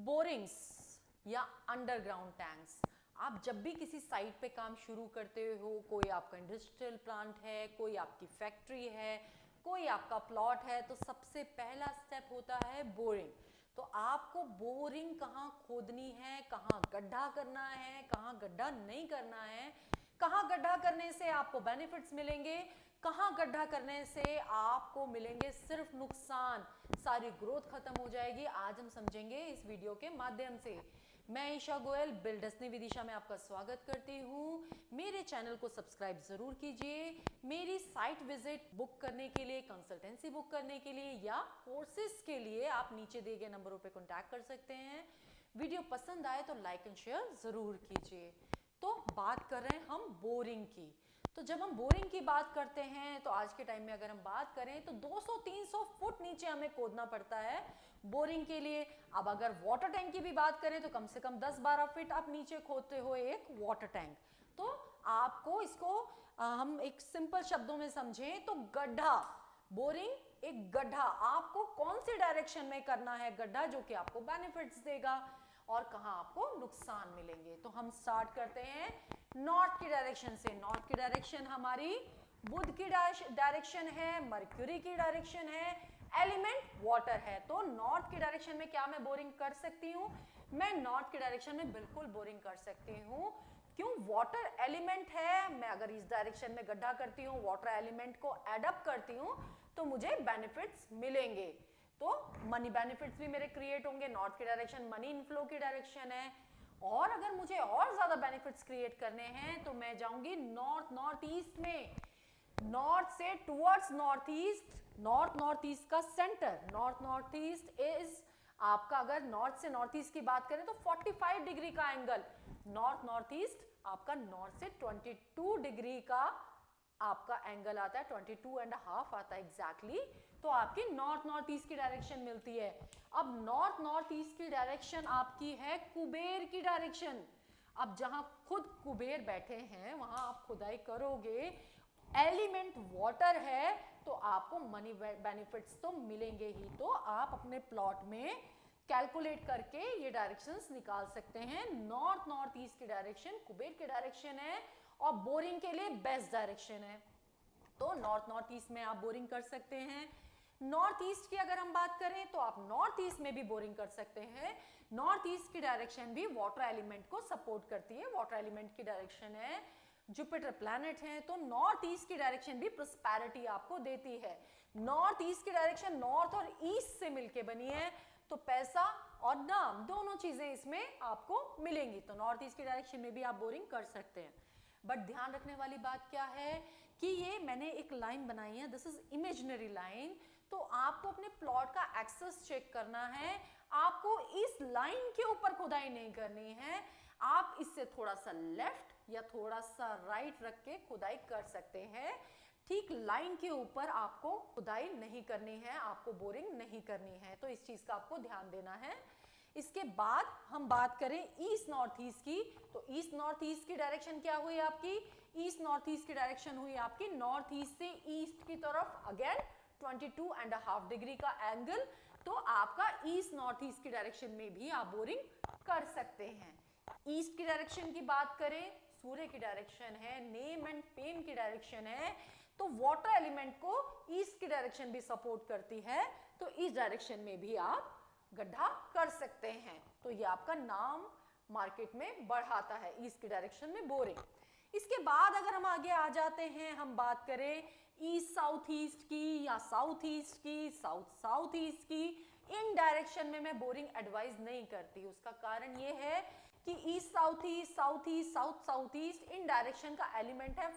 Borings या underground tanks. आप जब भी किसी साइट पे काम शुरू करते हो, कोई आपका इंडस्ट्रियल प्लांट है, कोई आपकी फैक्ट्री है, कोई आपका प्लॉट है, तो सबसे पहला स्टेप होता है बोरिंग। तो आपको बोरिंग कहाँ खोदनी है, कहाँ गड्ढा करना है, कहाँ गड्ढा नहीं करना है, कहाँ गड्ढा करने से आपको बेनिफिट्स मिलेंगे, कहाँ गड्ढा करने से आपको मिलेंगे सिर्फ नुकसान, सारी ग्रोथ खत्म हो जाएगी। आज हम समझेंगे इस वीडियो के माध्यम से। मैं ईशा गोयल बिल्डर्सनी विदिशा में आपका स्वागत करती हूँ। मेरे चैनल को सब्सक्राइब जरूर कीजिए। मेरी साइट विजिट बुक करने के लिए, कंसल्टेंसी बुक करने के लिए या कोर्सेज के लिए आप नीचे दिए गए नंबरों पे कांटेक्ट कर सकते हैं। वीडियो पसंद आए तो लाइक एंड शेयर जरूर कीजिए। तो बात कर रहे हैं हम बोरिंग की। तो जब हम बोरिंग की बात करते हैं तो आज के टाइम में अगर हम बात करें तो 200-300 फुट नीचे हमें खोदना पड़ता है बोरिंग के लिए। अब अगर वाटर टैंक की भी बात करें तो कम से कम 10-12 फीट आप नीचे खोदते हो एक वाटर टैंक। तो आपको इसको हम एक सिंपल शब्दों में समझें तो गड्ढा, बोरिंग एक गड्ढा, आपको कौन सी डायरेक्शन में करना है गड्ढा जो कि आपको बेनिफिट्स देगा और कहां आपको नुकसान मिलेंगे। तो हम स्टार्ट करते हैं नॉर्थ की डायरेक्शन से। नॉर्थ की डायरेक्शन हमारी बुध की डायरेक्शन है, मर्क्यूरी की डायरेक्शन है, एलिमेंट वाटर है। तो नॉर्थ की डायरेक्शन में क्या मैं बोरिंग कर सकती हूँ? मैं नॉर्थ की डायरेक्शन में बिल्कुल बोरिंग कर सकती हूँ। क्यों? वाटर एलिमेंट है। मैं अगर इस डायरेक्शन में गड्ढा करती हूँ, वाटर एलिमेंट को एडअप करती हूँ तो मुझे बेनिफिट्स मिलेंगे। तो मनी बेनिफिट्स भी मेरे क्रिएट होंगे। नॉर्थ की डायरेक्शन मनी इनफ्लो की डायरेक्शन है। और अगर मुझे और ज्यादा बेनिफिट्स क्रिएट करने हैं तो मैं जाऊंगी नॉर्थ ईस्ट में। नॉर्थ से टुवर्ड्स नॉर्थ ईस्ट का सेंटर। नॉर्थ ईस्ट इज आपका, अगर नॉर्थ से नॉर्थ ईस्ट की बात करें तो 45 डिग्री का एंगल। नॉर्थ ईस्ट आपका नॉर्थ से 22 डिग्री का आपका एंगल आता है, 22.5 आता है एग्जैक्टली। तो आपकी नॉर्थ ईस्ट की डायरेक्शन मिलती है। अब नॉर्थ ईस्ट की डायरेक्शन आपकी है कुबेर की डायरेक्शन। अब जहां खुद कुबेर बैठे हैं वहां आप खुदाई करोगे, एलिमेंट वाटर है तो आपको मनी बेनिफिट्स तो मिलेंगे ही। तो आप अपने प्लॉट में कैलकुलेट करके ये डायरेक्शंस निकाल सकते हैं। नॉर्थ ईस्ट की डायरेक्शन कुबेर की डायरेक्शन है और बोरिंग के लिए बेस्ट डायरेक्शन है। तो नॉर्थ ईस्ट में आप बोरिंग कर सकते हैं। नॉर्थ ईस्ट की अगर हम बात करें तो आप नॉर्थ ईस्ट में भी बोरिंग कर सकते हैं। नॉर्थ ईस्ट की डायरेक्शन भी वाटर एलिमेंट को सपोर्ट करती है। वाटर एलिमेंट की डायरेक्शन है, जुपिटर प्लैनेट है, तो नॉर्थ ईस्ट की डायरेक्शन भी प्रोस्पेरिटी आपको देती है। नॉर्थ ईस्ट की डायरेक्शन नॉर्थ और ईस्ट से मिलके बनी है, तो पैसा और नाम दोनों चीजें इसमें आपको मिलेंगी। तो नॉर्थ ईस्ट की डायरेक्शन में भी आप बोरिंग कर सकते हैं। बट ध्यान रखने वाली बात क्या है कि ये मैंने एक लाइन बनाई है, दिस इज इमेजिनरी लाइन। तो आपको अपने प्लॉट का एक्सेस चेक करना है। आपको इस लाइन के ऊपर खुदाई नहीं करनी है। आप इससे थोड़ा सा लेफ्ट या थोड़ा सा राइट रख के खुदाई कर सकते हैं। ठीक लाइन के ऊपर आपको खुदाई नहीं करनी है, आपको बोरिंग नहीं करनी है। तो इस चीज का आपको ध्यान देना है। इसके बाद हम बात करें ईस्ट नॉर्थ ईस्ट की, तो ईस्ट नॉर्थ ईस्ट की डायरेक्शन क्या हुई आपकी? ईस्ट नॉर्थ ईस्ट की डायरेक्शन हुई आपकी नॉर्थ ईस्ट से ईस्ट की तरफ, अगेन 22.5 डिग्री का एंगल। तो आपका ईस्ट नॉर्थ ईस्ट की डायरेक्शन में भी आप बोरिंग कर सकते हैं। ईस्ट की डायरेक्शन की बात करें, सूर्य की डायरेक्शन है, नेम एंड फेम की डायरेक्शन है, तो वाटर एलिमेंट को ईस्ट की डायरेक्शन भी सपोर्ट करती है। तो इस डायरेक्शन में भी आप गड्ढा कर सकते हैं। तो ये आपका नाम मार्केट में बढ़ाता है, ईस्ट की डायरेक्शन में बोरिंग। इसके बाद अगर हम आगे आ जाते हैं, हम बात करें ईस्ट साउथ ईस्ट की या साउथ ईस्ट की, साउथ ईस्ट की, इन डायरेक्शन में मैं बोरिंग एडवाइज नहीं करती। उसका कारण ये है कि east south east, south east, south east, इन डायरेक्शन का एलिमेंट है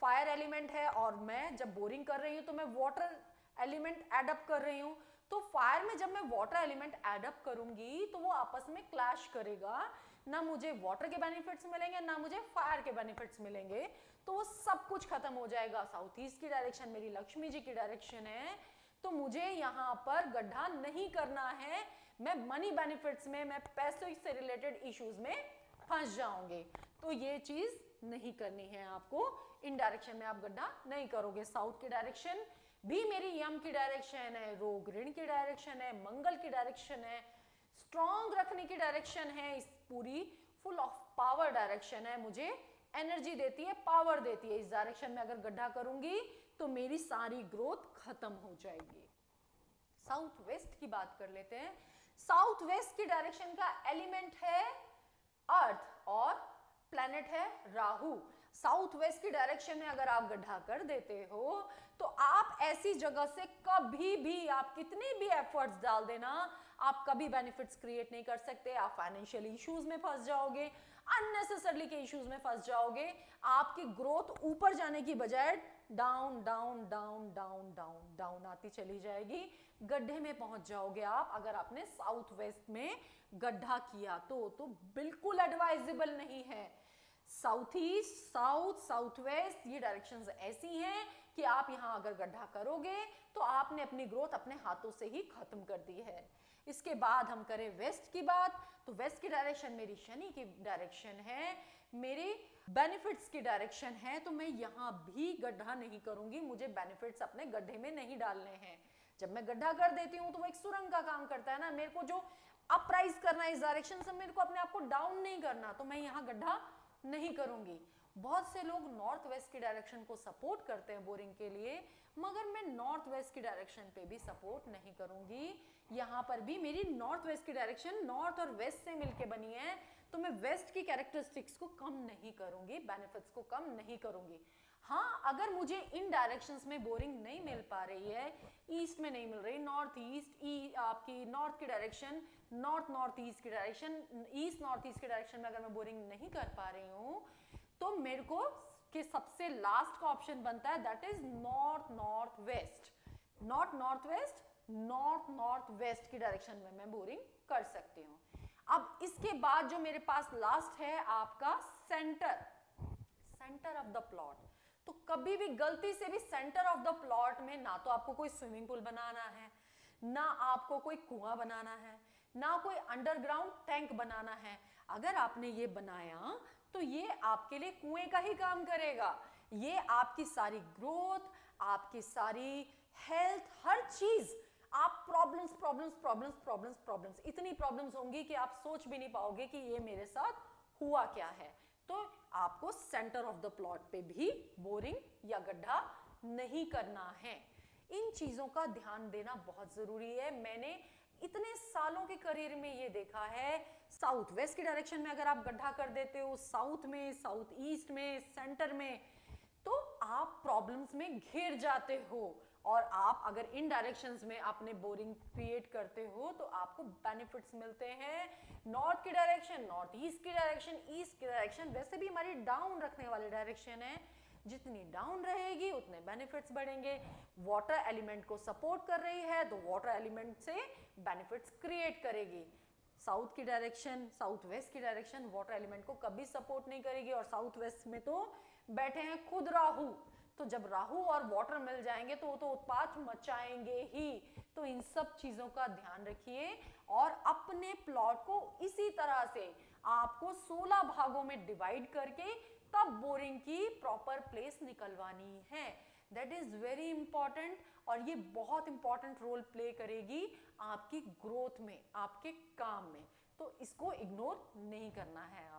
फायर एलिमेंट है। और मैं जब बोरिंग कर रही हूं तो मैं वाटर एलिमेंट एडअप कर रही हूं। तो फायर में जब मैं वाटर एलिमेंट एडअप करूंगी तो वो आपस में क्लैश करेगा, ना मुझे वाटर के बेनिफिट्स मिलेंगे ना मुझे फायर के बेनिफिट्स मिलेंगे। तो वो सब कुछ खत्म हो जाएगा। साउथ ईस्ट की डायरेक्शन मेरी लक्ष्मी जी की डायरेक्शन है, तो मुझे यहां पर गड्ढा नहीं करना है। मैं मनी बेनिफिट्स में, मैं पैसों से रिलेटेड इश्यूज में फंस जाऊंगे। तो ये चीज नहीं करनी है आपको। इन डायरेक्शन में आप गड्ढा नहीं करोगे। साउथ की डायरेक्शन भी मेरी यम की डायरेक्शन है, रोग ऋण की डायरेक्शन है, मंगल की डायरेक्शन है, स्ट्रॉन्ग रखने की डायरेक्शन है, इस पूरी फुल ऑफ पावर डायरेक्शन है, मुझे एनर्जी देती है, पावर देती है। इस डायरेक्शन में अगर गड्ढा करूंगी तो मेरी सारी ग्रोथ खत्म हो जाएगी। साउथ वेस्ट की बात कर लेते हैं। साउथ वेस्ट की डायरेक्शन का एलिमेंट है अर्थ और प्लैनेट है राहु। साउथ वेस्ट की डायरेक्शन में अगर आप गड्ढा कर देते हो तो आप ऐसी जगह से कभी भी, आप कितने भी एफर्ट्स डाल देना, आप कभी बेनिफिट्स क्रिएट नहीं कर सकते। आप फाइनेंशियल इश्यूज में फंस जाओगे, अननेसेसरली के इश्यूज में फंस जाओगे। आपकी ग्रोथ ऊपर जाने की बजाय down down down down down down आती चली जाएगी, गड्ढे में पहुंच जाओगे आप अगर आपने साउथ वेस्ट में गड्ढा किया तो बिल्कुल एडवाइजेबल नहीं है। South east, south, south west, ये डायरेक्शंस ऐसी हैं कि आप यहां अगर गड्ढा करोगे तो आपने अपनी ग्रोथ अपने हाथों से ही खत्म कर दी है। इसके बाद हम करें वेस्ट की बात, तो वेस्ट की डायरेक्शन मेरी शनि की डायरेक्शन है, मेरे बेनिफिट्स की डायरेक्शन है, तो मैं यहां भी गड्ढा नहीं करूंगी, मुझे बेनिफिट्स अपने गड्ढे में नहीं डालने हैं। जब मैं गड्ढा कर देती हूं तो वो एक सुरंग का काम करता है ना, मेरे को जो अपराइज करना है इस डायरेक्शन से, मेरे को अपने आप को डाउन नहीं करना, तो मैं यहां गड्ढा नहीं करूंगी। बहुत से लोग नॉर्थ वेस्ट की डायरेक्शन को सपोर्ट करते हैं बोरिंग के लिए, मगर मैं नॉर्थ वेस्ट की डायरेक्शन पे भी सपोर्ट नहीं करूंगी। यहाँ पर भी मेरी नॉर्थ वेस्ट की डायरेक्शन नॉर्थ और वेस्ट से मिलके बनी है, तो मैं वेस्ट की कैरेक्टरिस्टिक्स को कम नहीं करूंगी, बेनिफिट्स को कम नहीं करूंगी। हाँ, अगर मुझे इन डायरेक्शंस में बोरिंग नहीं मिल पा रही है, ईस्ट में नहीं मिल रही, नॉर्थ ईस्ट, आपकी नॉर्थ की डायरेक्शन, नॉर्थ नॉर्थ ईस्ट की डायरेक्शन, ईस्ट नॉर्थ ईस्ट की डायरेक्शन में अगर मैं बोरिंग नहीं कर पा रही हूँ, तो मेरे को के सबसे लास्ट का ऑप्शन बनता है, that is north north west. Not north west, north north west की डायरेक्शन में मैं बोरिंग कर सकती हूँ। अब इसके बाद जो मेरे पास लास्ट है आपका centre, centre of the plot. तो कभी भी गलती से भी सेंटर ऑफ द प्लॉट में ना तो आपको कोई स्विमिंग पूल बनाना है, ना आपको कोई कुआं बनाना है, ना कोई अंडरग्राउंड टैंक बनाना है। अगर आपने ये बनाया तो ये आपके लिए कुएं का ही काम करेगा। ये आपकी सारी ग्रोथ, आपकी सारी हेल्थ, हर चीज, आप problems problems problems problems problems, इतनी प्रॉब्लम्स होंगी कि आप सोच भी नहीं पाओगे कि ये मेरे साथ हुआ क्या है। तो आपको सेंटर ऑफ द प्लॉट पे भी बोरिंग या गड्ढा नहीं करना है। इन चीजों का ध्यान देना बहुत जरूरी है। मैंने इतने सालों के करियर में ये देखा है, साउथ वेस्ट की डायरेक्शन में अगर आप गड्ढा कर देते हो, साउथ में, साउथ ईस्ट में, सेंटर में, तो आप प्रॉब्लम्स में घिर जाते हो। और आप अगर इन डायरेक्शंस में आपने बोरिंग क्रिएट करते हो तो आपको बेनिफिट्स मिलते हैं। नॉर्थ की डायरेक्शन, नॉर्थ ईस्ट की डायरेक्शन, ईस्ट की डायरेक्शन वैसे भी हमारी डाउन रखने वाली डायरेक्शन है, जितनी डाउन रहेगी उतने बेनिफिट्स बढ़ेंगे। वाटर एलिमेंट को सपोर्ट कर रही है तो वाटर एलिमेंट से बेनिफिट्स क्रिएट करेगी। साउथ की डायरेक्शन, साउथ वेस्ट की डायरेक्शन वाटर एलिमेंट को कभी सपोर्ट नहीं करेगी, और साउथ वेस्ट में तो बैठे हैं खुद राहु, तो जब राहु और वाटर मिल जाएंगे तो वो तो उत्पात मचाएंगे ही। तो इन सब चीजों का ध्यान रखिए और अपने प्लॉट को इसी तरह से आपको 16 भागों में डिवाइड करके तब बोरिंग की प्रॉपर प्लेस निकलवानी है। दैट इज वेरी इंपॉर्टेंट, और ये बहुत इंपॉर्टेंट रोल प्ले करेगी आपकी ग्रोथ में, आपके काम में। तो इसको इग्नोर नहीं करना है